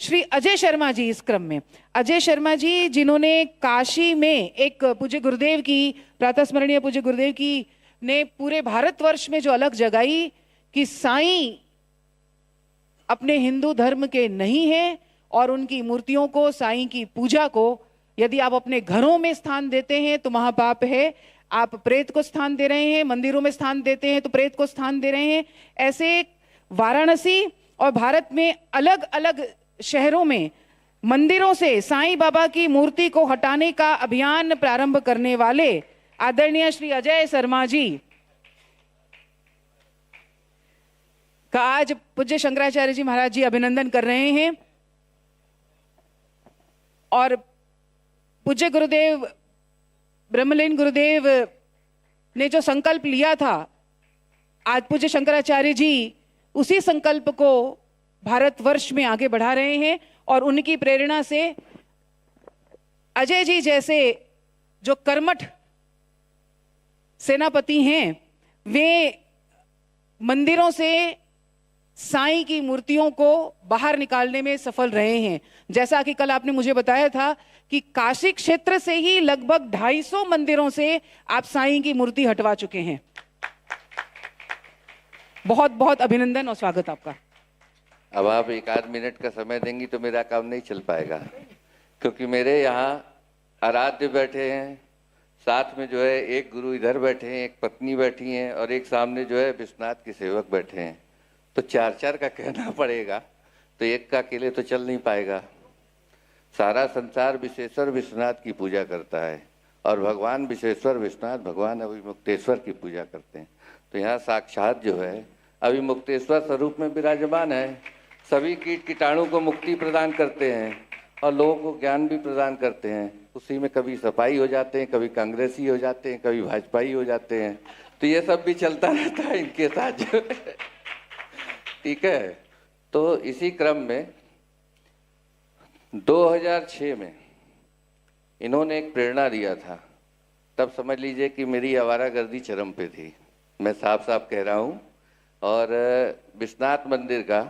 श्री अजय शर्मा जी इस क्रम में। अजय शर्मा जी जिन्होंने काशी में एक पूज्य गुरुदेव की प्रातः स्मरणीय पूज्य गुरुदेव की ने पूरे भारतवर्ष में जो अलग जगाई कि साईं अपने हिंदू धर्म के नहीं हैं और उनकी मूर्तियों को, साईं की पूजा को यदि आप अपने घरों में स्थान देते हैं तो महापाप है। आप प्रेत को स्थान दे रहे हैं, मंदिरों में स्थान देते हैं तो प्रेत को स्थान दे रहे हैं। ऐसे वाराणसी और भारत में अलग अलग शहरों में मंदिरों से साईं बाबा की मूर्ति को हटाने का अभियान प्रारंभ करने वाले आदरणीय श्री अजय शर्मा जी का आज पूज्य शंकराचार्य जी महाराज जी अभिनंदन कर रहे हैं। और पूज्य गुरुदेव ब्रह्मलीन गुरुदेव ने जो संकल्प लिया था, आज पूज्य शंकराचार्य जी उसी संकल्प को भारतवर्ष में आगे बढ़ा रहे हैं। और उनकी प्रेरणा से अजय जी जैसे जो कर्मठ सेनापति हैं, वे मंदिरों से साईं की मूर्तियों को बाहर निकालने में सफल रहे हैं। जैसा कि कल आपने मुझे बताया था कि काशी क्षेत्र से ही लगभग 250 मंदिरों से आप साईं की मूर्ति हटवा चुके हैं। बहुत बहुत अभिनंदन और स्वागत आपका। अब आप एक आध मिनट का समय देंगी तो मेरा काम नहीं चल पाएगा, क्योंकि मेरे यहाँ आराध्य बैठे हैं, साथ में जो है एक गुरु इधर बैठे हैं, एक पत्नी बैठी हैं और एक सामने जो है विश्वनाथ के सेवक बैठे हैं। तो चार चार का कहना पड़ेगा, तो एक का अकेले तो चल नहीं पाएगा। सारा संसार विश्वेश्वर विश्वनाथ की पूजा करता है और भगवान विश्वेश्वर विश्वनाथ भगवान अभिमुक्तेश्वर की पूजा करते हैं। तो यहाँ साक्षात जो है अभिमुक्तेश्वर स्वरूप में विराजमान है, सभी कीट कीटाणु को मुक्ति प्रदान करते हैं और लोगों को ज्ञान भी प्रदान करते हैं। उसी में कभी सपाई हो जाते हैं, कभी कांग्रेसी हो जाते हैं, कभी भाजपाई हो जाते हैं। तो ये सब भी चलता रहता है इनके साथ जो है। ठीक है। तो इसी क्रम में 2006 में इन्होंने एक प्रेरणा दिया था। तब समझ लीजिए कि मेरी आवारागर्दी चरम पे थी, मैं साफ साफ कह रहा हूँ। और विश्वनाथ मंदिर का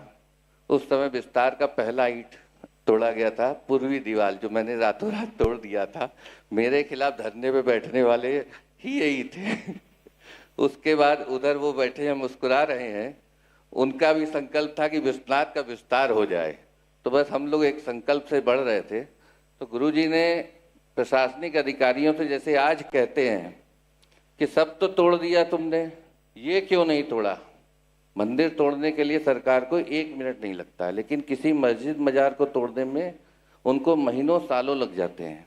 उस समय विस्तार का पहला ईंट तोड़ा गया था, पूर्वी दीवार, जो मैंने रातों रात तोड़ दिया था। मेरे खिलाफ धरने पे बैठने वाले ही यही थे। उसके बाद उधर वो बैठे हैं मुस्कुरा रहे हैं, उनका भी संकल्प था कि विश्वनाथ का विस्तार हो जाए। तो बस हम लोग एक संकल्प से बढ़ रहे थे। तो गुरुजी ने प्रशासनिक अधिकारियों से जैसे आज कहते हैं कि सब तो तोड़ दिया तुमने, ये क्यों नहीं तोड़ा। मंदिर तोड़ने के लिए सरकार को 1 मिनट नहीं लगता है, लेकिन किसी मस्जिद मजार को तोड़ने में उनको महीनों सालों लग जाते हैं।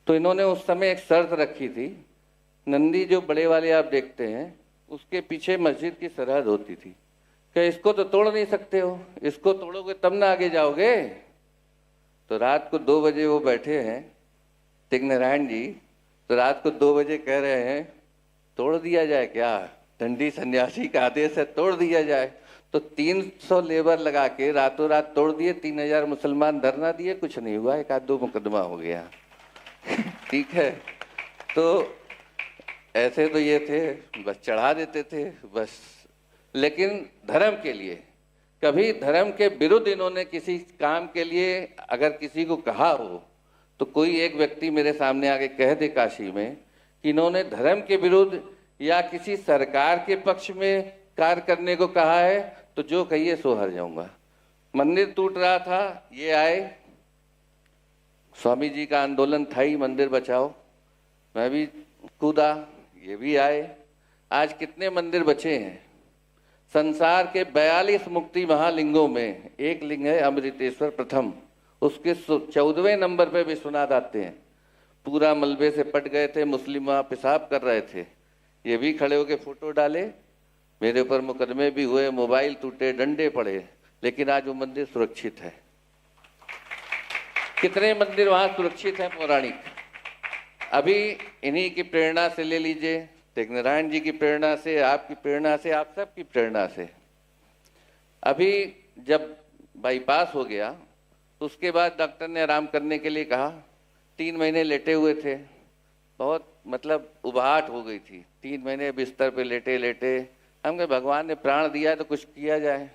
तो इन्होंने उस समय एक शर्त रखी थी, नंदी जो बड़े वाले आप देखते हैं उसके पीछे मस्जिद की सरहद होती थी कि इसको तो तोड़ नहीं सकते हो, इसको तोड़ोगे तब ना आगे जाओगे। तो रात को 2 बजे वो बैठे हैं तिग्नारायण जी, तो रात को 2 बजे कह रहे हैं तोड़ दिया जाए क्या, दंडी सन्यासी का आदेश है तोड़ दिया जाए। तो 300 लेबर लगा के रातों रात तोड़ दिए। 3000 मुसलमान धरना दिए, कुछ नहीं हुआ, 1-2 मुकदमा हो गया। ठीक है। तो ऐसे तो ये थे, बस चढ़ा देते थे बस। लेकिन धर्म के लिए, कभी धर्म के विरुद्ध इन्होंने किसी काम के लिए अगर किसी को कहा हो, तो कोई एक व्यक्ति मेरे सामने आके कह दे काशी में कि इन्होंने धर्म के विरुद्ध या किसी सरकार के पक्ष में कार्य करने को कहा है, तो जो कहिए सो हर जाऊंगा। मंदिर टूट रहा था, ये आए, स्वामी जी का आंदोलन था ही मंदिर बचाओ, मैं भी कूदा, ये भी आए। आज कितने मंदिर बचे हैं। संसार के 42 मुक्ति महालिंगों में एक लिंग है अमृतेश्वर प्रथम, उसके 14वें नंबर पे विश्वनाथ आते हैं। पूरा मलबे से पट गए थे, मुस्लिम वहाँ पेशाब कर रहे थे, ये भी खड़े होके फोटो डाले, मेरे ऊपर मुकदमे भी हुए, मोबाइल टूटे, डंडे पड़े, लेकिन आज वो मंदिर सुरक्षित है। कितने मंदिर वहाँ सुरक्षित हैं पौराणिक। अभी इन्हीं की प्रेरणा से ले लीजिए, तिग्नारायण जी की प्रेरणा से, आपकी प्रेरणा से, आप सबकी प्रेरणा से। अभी जब बाईपास हो गया तो उसके बाद डॉक्टर ने आराम करने के लिए कहा। 3 महीने लेटे हुए थे, बहुत मतलब उबाहट हो गई थी। 3 महीने बिस्तर पे लेटे लेटे हम कहे भगवान ने प्राण दिया है तो कुछ किया जाए।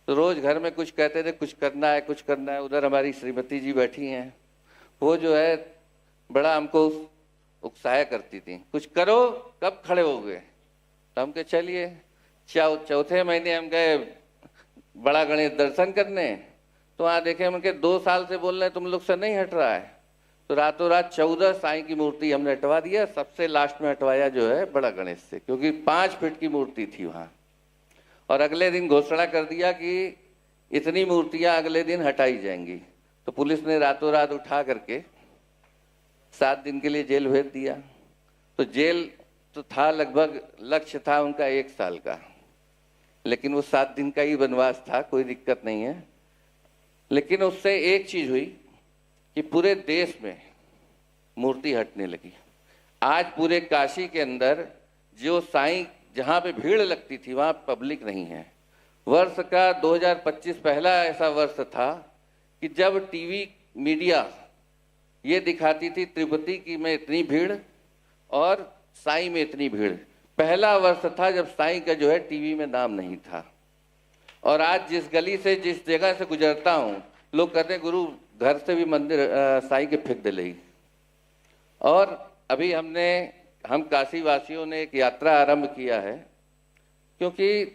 तो रोज घर में कुछ कहते थे, कुछ करना है, कुछ करना है। उधर हमारी श्रीमती जी बैठी हैं, वो जो है बड़ा हमको उकसाया करती थी, कुछ करो, कब खड़े हो गए। तो हम कहे चलिए। चौथे महीने हम गए बड़ा गणेश दर्शन करने, तो वहाँ देखे हम के 2 साल से बोल रहे हैं तुम लोग से नहीं हट रहा है। तो रातों रात 14 साईं की मूर्ति हमने हटवा दिया। सबसे लास्ट में हटवाया जो है बड़ा गणेश से, क्योंकि 5 फीट की मूर्ति थी वहाँ। और अगले दिन घोषणा कर दिया कि इतनी मूर्तियां अगले दिन हटाई जाएंगी। तो पुलिस ने रातों रात उठा करके 7 दिन के लिए जेल भेज दिया। तो जेल तो था, लगभग लक्ष्य था उनका 1 साल का, लेकिन वो 7 दिन का ही वनवास था, कोई दिक्कत नहीं है। लेकिन उससे एक चीज हुई कि पूरे देश में मूर्ति हटने लगी। आज पूरे काशी के अंदर जो साईं जहाँ पे भीड़ लगती थी वहाँ पब्लिक नहीं है। वर्ष का 2025 पहला ऐसा वर्ष था कि जब टीवी मीडिया ये दिखाती थी तिरुपति की में इतनी भीड़ और साईं में इतनी भीड़। पहला वर्ष था जब साईं का जो है टीवी में नाम नहीं था। और आज जिस गली से, जिस जगह से गुजरता हूँ, लोग कहते हैं गुरु घर से भी मंदिर साईं के फेंक दिले। और अभी हम काशी वासियों ने एक यात्रा आरंभ किया है, क्योंकि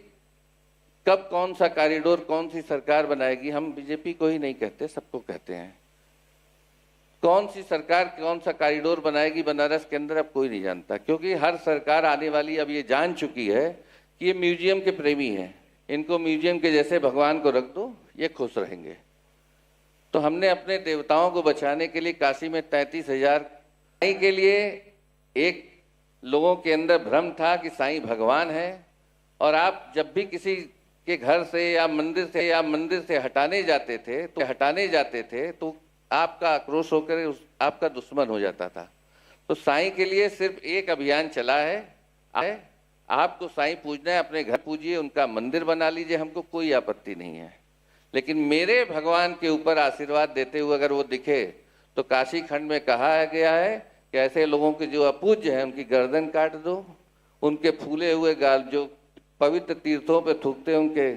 कब कौन सा कॉरिडोर कौन सी सरकार बनाएगी, हम बीजेपी को ही नहीं कहते, सबको कहते हैं। कौन सी सरकार कौन सा कॉरिडोर बनाएगी बनारस के अंदर अब कोई नहीं जानता, क्योंकि हर सरकार आने वाली अब ये जान चुकी है कि ये म्यूजियम के प्रेमी हैं। इनको म्यूजियम के जैसे भगवान को रख दो, ये खुश रहेंगे। तो हमने अपने देवताओं को बचाने के लिए काशी में 33,000 साईं के लिए एक लोगों के अंदर भ्रम था कि साईं भगवान है। और आप जब भी किसी के घर से या मंदिर से हटाने जाते थे तो आपका आक्रोश होकर आपका दुश्मन हो जाता था। तो साईं के लिए सिर्फ एक अभियान चला है, आपको साईं पूजना है, अपने घर पूजिए, उनका मंदिर बना लीजिए, हमको कोई आपत्ति नहीं है। लेकिन मेरे भगवान के ऊपर आशीर्वाद देते हुए अगर वो दिखे तो काशी खंड में कहा गया है कि ऐसे लोगों के जो अपूज्य हैं उनकी गर्दन काट दो, उनके फूले हुए गाल, जो पवित्र तीर्थों पे थूकते हैं उनके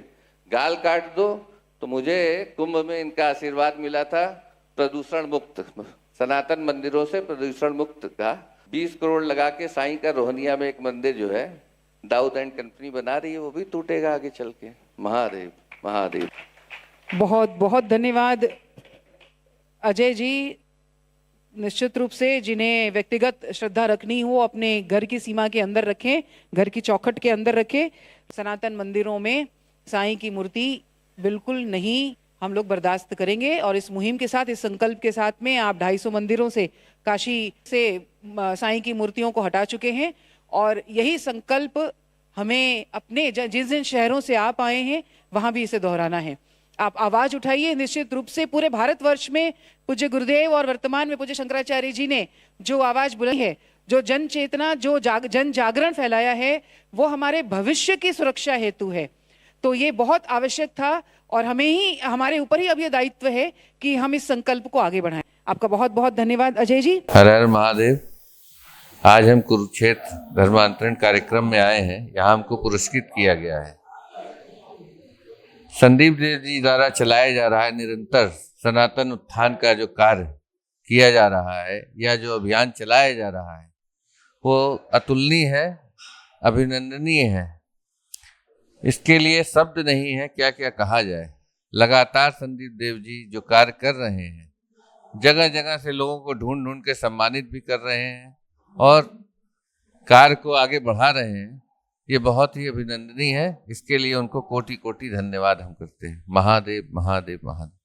गाल काट दो। तो मुझे कुंभ में इनका आशीर्वाद मिला था प्रदूषण मुक्त, सनातन मंदिरों से प्रदूषण मुक्त का 20 करोड़ लगा के साईं का रोहनिया में एक मंदिर जो है दाऊद एंड कंपनी बना रही है, वो भी टूटेगा आगे चल के। महादेव महादेव। बहुत बहुत धन्यवाद अजय जी। निश्चित रूप से जिन्हें व्यक्तिगत श्रद्धा रखनी हो अपने घर की सीमा के अंदर रखें, घर की चौखट के अंदर रखें। सनातन मंदिरों में साईं की मूर्ति बिल्कुल नहीं हम लोग बर्दाश्त करेंगे। और इस मुहिम के साथ, इस संकल्प के साथ में आप 250 मंदिरों से, काशी से साईं की मूर्तियों को हटा चुके हैं। और यही संकल्प हमें अपने जिस जिन शहरों से आप आए हैं वहां भी इसे दोहराना है। आप आवाज उठाइए। निश्चित रूप से पूरे भारतवर्ष में पूज्य गुरुदेव और वर्तमान में पूज्य शंकराचार्य जी ने जो आवाज बुलंदी है, जो जन चेतना, जो जन जागरण फैलाया है, वो हमारे भविष्य की सुरक्षा हेतु है। तो ये बहुत आवश्यक था और हमारे ऊपर ही अब ये दायित्व है कि हम इस संकल्प को आगे बढ़ाएं। आपका बहुत बहुत धन्यवाद अजय जी। हर हर महादेव। आज हम कुरुक्षेत्र धर्मांतरण कार्यक्रम में आए हैं। यहाँ हमको पुरस्कृत किया गया है। संदीप देव जी द्वारा चलाया जा रहा है निरंतर सनातन उत्थान का जो कार्य किया जा रहा है, या जो अभियान चलाया जा रहा है, वो अतुलनीय है, अभिनंदनीय है। इसके लिए शब्द नहीं है क्या क्या कहा जाए। लगातार संदीप देव जी जो कार्य कर रहे हैं, जगह जगह से लोगों को ढूंढ ढूंढ के सम्मानित भी कर रहे हैं और कार्य को आगे बढ़ा रहे हैं, ये बहुत ही अभिनंदनीय है। इसके लिए उनको कोटि कोटि धन्यवाद हम करते हैं। महादेव महादेव महादेव।